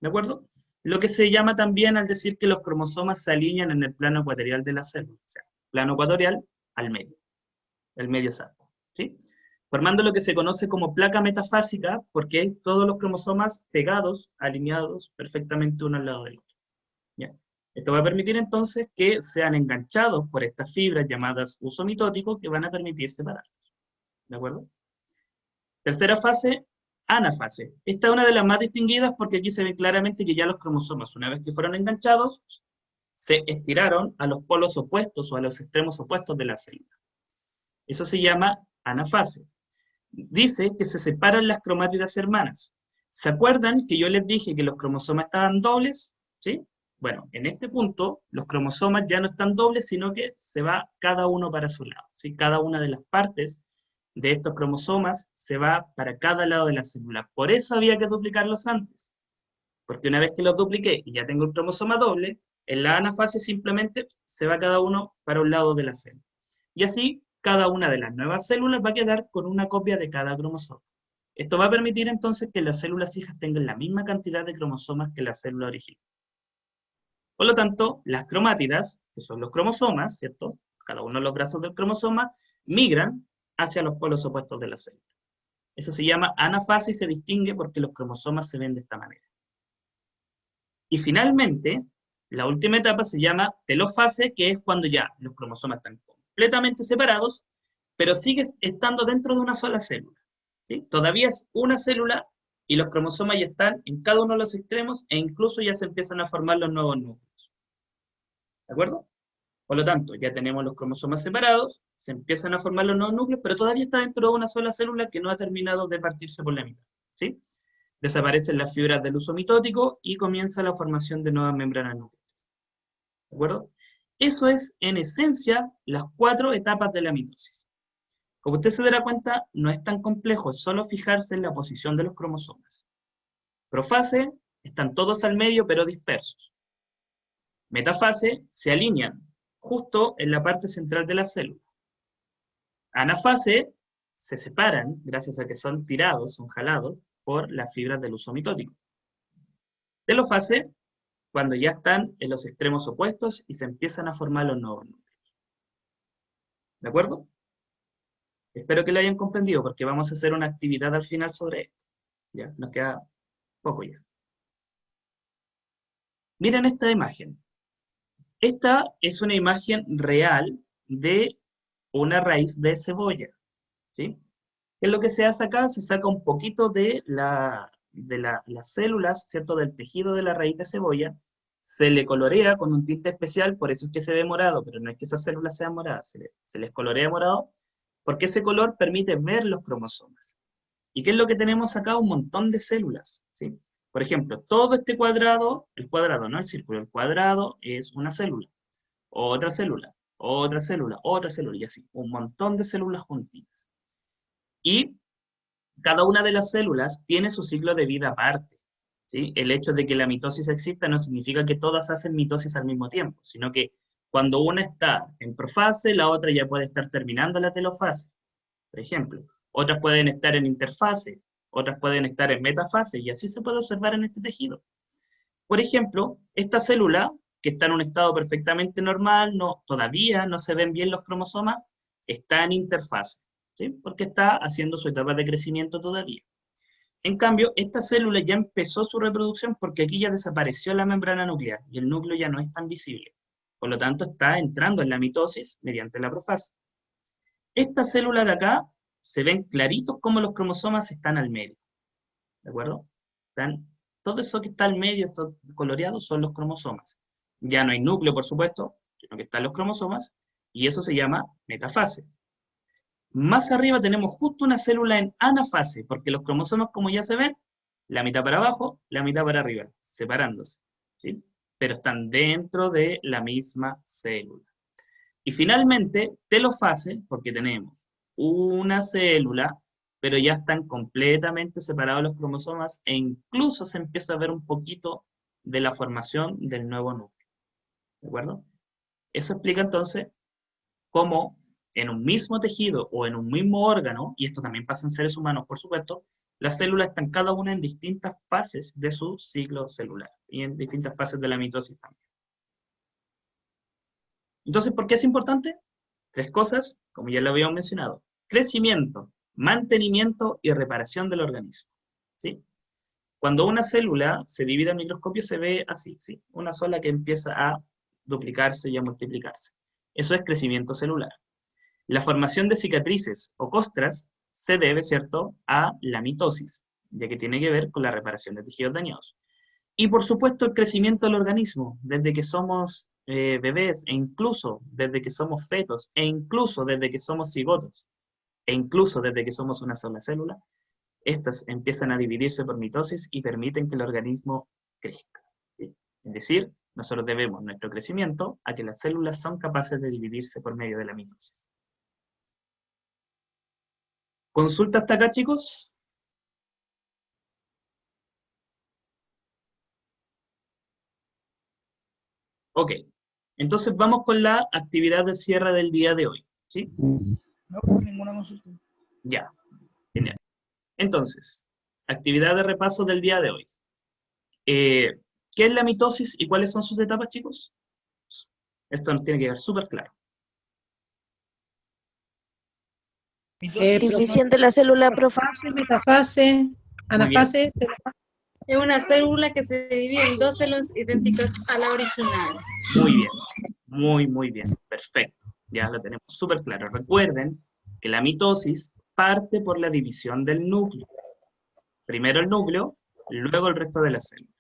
¿De acuerdo? Lo que se llama también al decir que los cromosomas se alinean en el plano ecuatorial de la célula. O sea, plano ecuatorial al medio. El medio exacto. ¿Sí? Formando lo que se conoce como placa metafásica, porque todos los cromosomas pegados, alineados perfectamente uno al lado del otro. ¿Ya? Esto va a permitir entonces que sean enganchados por estas fibras llamadas uso mitótico que van a permitir separarlos. ¿De acuerdo? Tercera fase, anafase. Esta es una de las más distinguidas porque aquí se ve claramente que ya los cromosomas, una vez que fueron enganchados, se estiraron a los polos opuestos o a los extremos opuestos de la célula. Eso se llama anafase. Dice que se separan las cromátidas hermanas. ¿Se acuerdan que yo les dije que los cromosomas estaban dobles? ¿Sí? Bueno, en este punto, los cromosomas ya no están dobles, sino que se va cada uno para su lado. ¿Sí? Cada una de las partes de estos cromosomas se va para cada lado de la célula. Por eso había que duplicarlos antes. Porque una vez que los dupliqué y ya tengo el cromosoma doble, en la anafase simplemente se va cada uno para un lado de la célula. Y así, cada una de las nuevas células va a quedar con una copia de cada cromosoma. Esto va a permitir entonces que las células hijas tengan la misma cantidad de cromosomas que la célula original. Por lo tanto, las cromátidas, que son los cromosomas, ¿cierto? Cada uno de los brazos del cromosoma, migran hacia los polos opuestos de la célula. Eso se llama anafase y se distingue porque los cromosomas se ven de esta manera. Y finalmente, la última etapa se llama telofase, que es cuando ya los cromosomas están completamente separados, pero sigue estando dentro de una sola célula. ¿Sí? Todavía es una célula y los cromosomas ya están en cada uno de los extremos e incluso ya se empiezan a formar los nuevos núcleos. ¿De acuerdo? Por lo tanto, ya tenemos los cromosomas separados, se empiezan a formar los nuevos núcleos, pero todavía está dentro de una sola célula que no ha terminado de partirse por la mitad. ¿Sí? Desaparecen las fibras del uso mitótico y comienza la formación de nuevas membranas nucleares. ¿De acuerdo? Eso es, en esencia, las 4 etapas de la mitosis. Como usted se dará cuenta, no es tan complejo, es solo fijarse en la posición de los cromosomas. Profase, están todos al medio pero dispersos. Metafase, se alinean justo en la parte central de la célula. Anafase, se separan, gracias a que son tirados, son jalados, por las fibras del uso mitótico. Telofase, cuando ya están en los extremos opuestos y se empiezan a formar los nuevos núcleos. ¿De acuerdo? Espero que lo hayan comprendido, porque vamos a hacer una actividad al final sobre esto. Ya, nos queda poco ya. Miren esta imagen. Esta es una imagen real de una raíz de cebolla. ¿Sí? ¿Qué es lo que se hace acá? Se saca un poquito de las células, ¿cierto? Del tejido de la raíz de cebolla, se le colorea con un tinte especial, por eso es que se ve morado, pero no es que esas células sean moradas, se les colorea morado, porque ese color permite ver los cromosomas. ¿Y qué es lo que tenemos acá? Un montón de células, ¿sí? Por ejemplo, todo este cuadrado, el cuadrado, no el círculo, el cuadrado es una célula, otra célula, otra célula, otra célula, y así, un montón de células juntitas. Y cada una de las células tiene su ciclo de vida aparte, ¿sí? El hecho de que la mitosis exista no significa que todas hacen mitosis al mismo tiempo, sino que cuando una está en profase, la otra ya puede estar terminando la telofase, por ejemplo. Otras pueden estar en interfase, otras pueden estar en metafase, y así se puede observar en este tejido. Por ejemplo, esta célula, que está en un estado perfectamente normal, todavía no se ven bien los cromosomas, está en interfase, ¿sí? Porque está haciendo su etapa de crecimiento todavía. En cambio, esta célula ya empezó su reproducción porque aquí ya desapareció la membrana nuclear, y el núcleo ya no es tan visible. Por lo tanto, está entrando en la mitosis mediante la profase. Esta célula de acá, se ven claritos como los cromosomas están al medio. ¿De acuerdo? Todo eso que está al medio, estos coloreados, son los cromosomas. Ya no hay núcleo, por supuesto, sino que están los cromosomas, y eso se llama metafase. Más arriba tenemos justo una célula en anafase, porque los cromosomas, como ya se ven, La mitad para abajo, la mitad para arriba, separándose, ¿sí? Pero están dentro de la misma célula. Y finalmente, telofase, porque tenemos una célula, pero ya están completamente separados los cromosomas e incluso se empieza a ver un poquito de la formación del nuevo núcleo. ¿De acuerdo? Eso explica entonces cómo en un mismo tejido o en un mismo órgano, y esto también pasa en seres humanos, por supuesto, las células están cada una en distintas fases de su ciclo celular y en distintas fases de la mitosis también. Entonces, ¿por qué es importante? 3 cosas, como ya lo habíamos mencionado. Crecimiento, mantenimiento y reparación del organismo. ¿Sí? Cuando una célula se divide al microscopio se ve así, ¿sí? Una sola que empieza a duplicarse y a multiplicarse. Eso es crecimiento celular. La formación de cicatrices o costras se debe, ¿cierto?, a la mitosis, ya que tiene que ver con la reparación de tejidos dañados. Y por supuesto el crecimiento del organismo, desde que somos bebés, e incluso desde que somos fetos, e incluso desde que somos cigotos, e incluso desde que somos una sola célula, estas empiezan a dividirse por mitosis y permiten que el organismo crezca. ¿Sí? Es decir, nosotros debemos nuestro crecimiento a que las células son capaces de dividirse por medio de la mitosis. ¿Consulta hasta acá, chicos? Ok, entonces vamos con la actividad de cierre del día de hoy, ¿sí? No, por ninguna consulta. Ya, genial. Entonces, actividad de repaso del día de hoy. ¿Qué es la mitosis y cuáles son sus etapas, chicos? Esto nos tiene que quedar súper claro. División de la célula profase. Metafase, anafase, Es una célula que se divide en 2 células idénticas a la original. Muy bien, muy bien, perfecto. Ya lo tenemos súper claro. Recuerden que la mitosis parte por la división del núcleo. Primero el núcleo, luego el resto de la célula.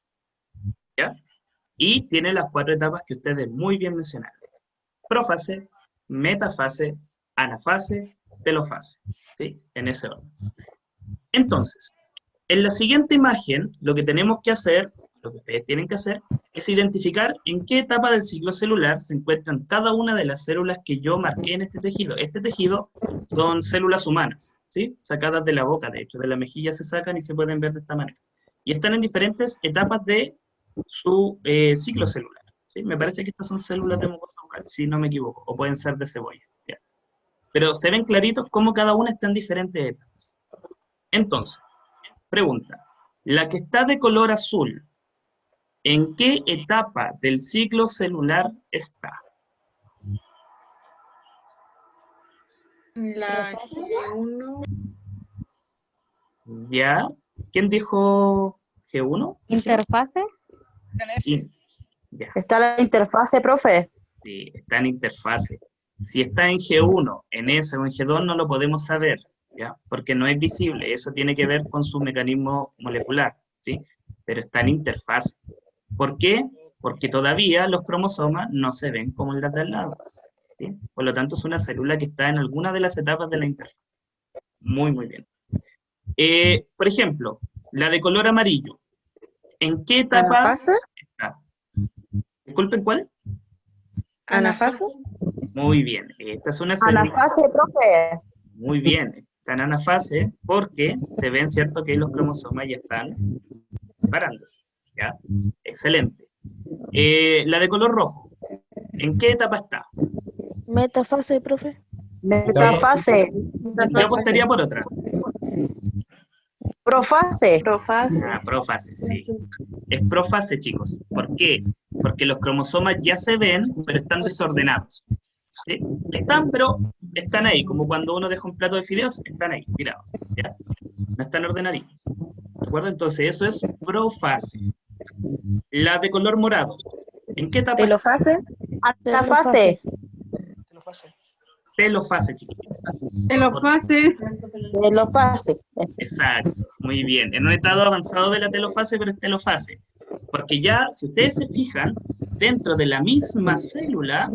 ¿Ya? Y tiene las 4 etapas que ustedes muy bien mencionaron. Profase, metafase, anafase, telofase. ¿Sí? En ese orden. Entonces, en la siguiente imagen, lo que tenemos que hacer, lo que ustedes tienen que hacer, es identificar en qué etapa del ciclo celular se encuentran cada una de las células que yo marqué en este tejido. Este tejido son células humanas, ¿sí? Sacadas de la boca, de hecho, de la mejilla se sacan y se pueden ver de esta manera. Y están en diferentes etapas de su ciclo celular, ¿sí? Me parece que estas son células de mucosa bucal, si no me equivoco, o pueden ser de cebolla, ¿ya? Pero se ven claritos cómo cada una está en diferentes etapas. Entonces, pregunta, la que está de color azul, ¿en qué etapa del ciclo celular está? La G1. ¿Ya? ¿Quién dijo G1? Interfase. Ya, Está la interfase, profe. sí, está en interfase. Si está en G1, en S o en G2 no lo podemos saber, ¿ya? Porque no es visible, eso tiene que ver con su mecanismo molecular, ¿sí? Pero está en interfase. ¿Por qué? Porque todavía los cromosomas no se ven como las del lado, ¿sí? Por lo tanto es una célula que está en alguna de las etapas de la interfase. Muy bien. Por ejemplo, la de color amarillo. ¿En qué etapa ¿Anafase? está? Disculpen, ¿cuál? ¿Anafase? Muy bien. Esta es una célula. Anafase, profe. Muy bien. Está en anafase porque se ven, ¿cierto?, que los cromosomas ya están separándose. ¿Ya? Excelente. La de color rojo. ¿En qué etapa está? Metafase, profe. Metafase, Yo apostaría por otra. profase, Ah, profase, sí. Es profase, chicos. ¿Por qué? Porque los cromosomas ya se ven, pero están desordenados. ¿Sí? Están, pero están ahí, como cuando uno deja un plato de fideos, están ahí, tirados. ¿Ya? No están ordenaditos. ¿De acuerdo? Entonces, eso es profase. La de color morado. ¿En qué etapa? ¿Telofase? anafase, Telofase, chicos. Telofase. telofase. Exacto, muy bien. En un estado avanzado de la telofase, pero es telofase. Porque ya, si ustedes se fijan, dentro de la misma célula,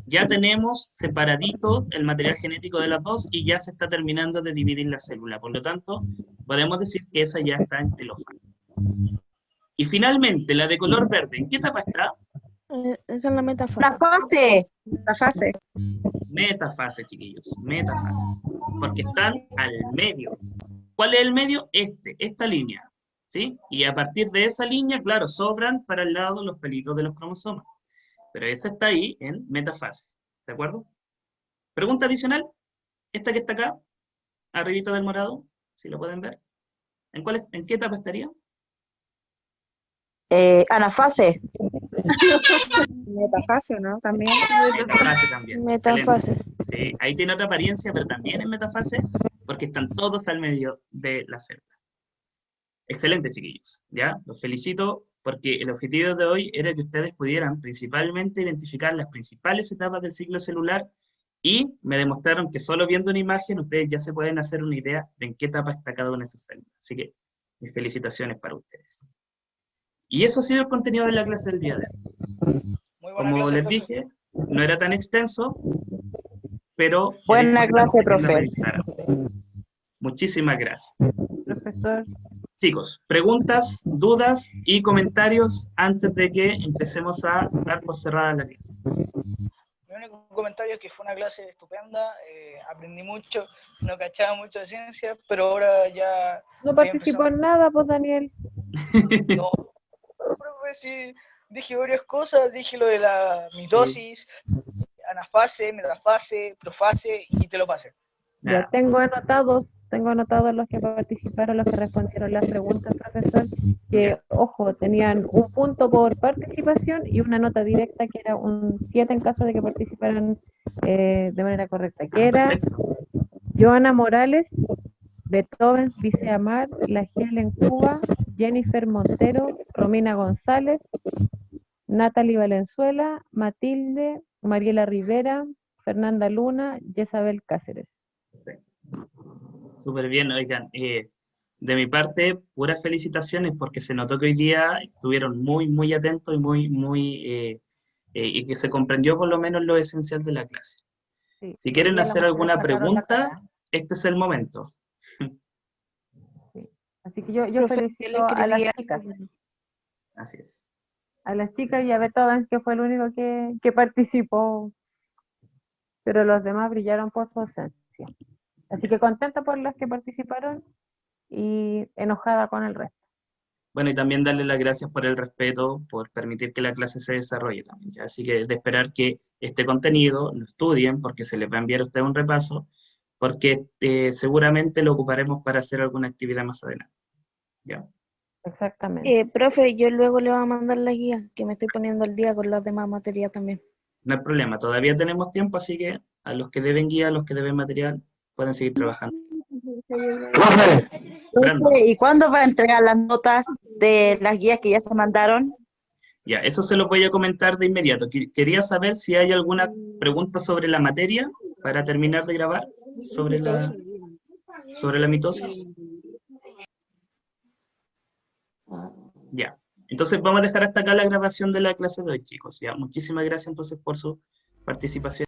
ya tenemos separadito el material genético de las dos y ya se está terminando de dividir la célula. Por lo tanto, podemos decir que esa ya está en telofase. Y finalmente, la de color verde, ¿en qué etapa está? Esa es la metafase. La fase. La fase. Metafase, chiquillos, metafase. Porque están al medio. ¿Cuál es el medio? Esta línea. ¿Sí? Y a partir de esa línea, claro, sobran para el lado los pelitos de los cromosomas. Pero esa está ahí en metafase. ¿De acuerdo? Pregunta adicional. Esta que está acá, arribita del morado, si lo pueden ver. ¿En qué etapa estaría? Anafase. Metafase, ¿no? También. Metafase también. Metafase. Excelente. Sí, ahí tiene otra apariencia, pero también es metafase, porque están todos al medio de la célula. Excelente, chiquillos. ¿Ya? Los felicito, porque el objetivo de hoy era que ustedes pudieran principalmente identificar las principales etapas del ciclo celular, y me demostraron que solo viendo una imagen ustedes ya se pueden hacer una idea de en qué etapa está cada una de esas células. Así que mis felicitaciones para ustedes. Y eso ha sido el contenido de la clase del día de hoy. Muy buena Como clase, les profe. dije, no era tan extenso, pero... Buena era clase, importante que la profe. revisaran. Muchísimas gracias. Profesor, Chicos, preguntas, dudas y comentarios antes de que empecemos a dar por cerrada la clase. Mi único comentario es que fue una clase estupenda, aprendí mucho, no cachaba mucho de ciencia, pero ahora ya no estoy participó empezando. en nada, pues Daniel. No, profe, sí, dije varias cosas, dije lo de la mitosis, anafase, metafase, profase y telopase. Ya Nada. tengo anotados los que participaron, los que respondieron las preguntas, profesor, que, ojo, tenían un punto por participación y una nota directa que era un 7 en caso de que participaran de manera correcta, que era Perfecto. Joana Morales, Beethoven, Viceamar, La Giel en Cuba, Jennifer Montero, Romina González, Natalie Valenzuela, Matilde, Mariela Rivera, Fernanda Luna, Jezabel Cáceres. Súper bien, oigan. De mi parte, puras felicitaciones porque se notó que hoy día estuvieron muy, muy atentos y y que se comprendió por lo menos lo esencial de la clase. Sí, Si hoy quieren día las hacer mujeres alguna sacaron la pregunta, cara. este es el momento. Así que yo Profe, felicito yo le a las escribía- chicas. Así es. A las chicas y a Beethoven, que fue el único que participó, pero los demás brillaron por su ausencia. Así que contenta por las que participaron y enojada con el resto. Bueno, y también darle las gracias por el respeto, por permitir que la clase se desarrolle también, ¿ya? Así que de esperar que este contenido lo estudien, porque se les va a enviar a ustedes un repaso, porque seguramente lo ocuparemos para hacer alguna actividad más adelante. ¿Ya? Exactamente. Profe, yo luego le voy a mandar la guía, que me estoy poniendo al día con las demás materias también. No hay problema, todavía tenemos tiempo, así que a los que deben guía, a los que deben material, pueden seguir trabajando. Brandon. Profe, ¿y cuándo va a entregar las notas de las guías que ya se mandaron? Ya, eso se los voy a comentar de inmediato. Quería saber si hay alguna pregunta sobre la materia para terminar de grabar, sobre la mitosis. Ya, entonces vamos a dejar hasta acá la grabación de la clase de hoy, chicos. Ya, muchísimas gracias entonces por su participación.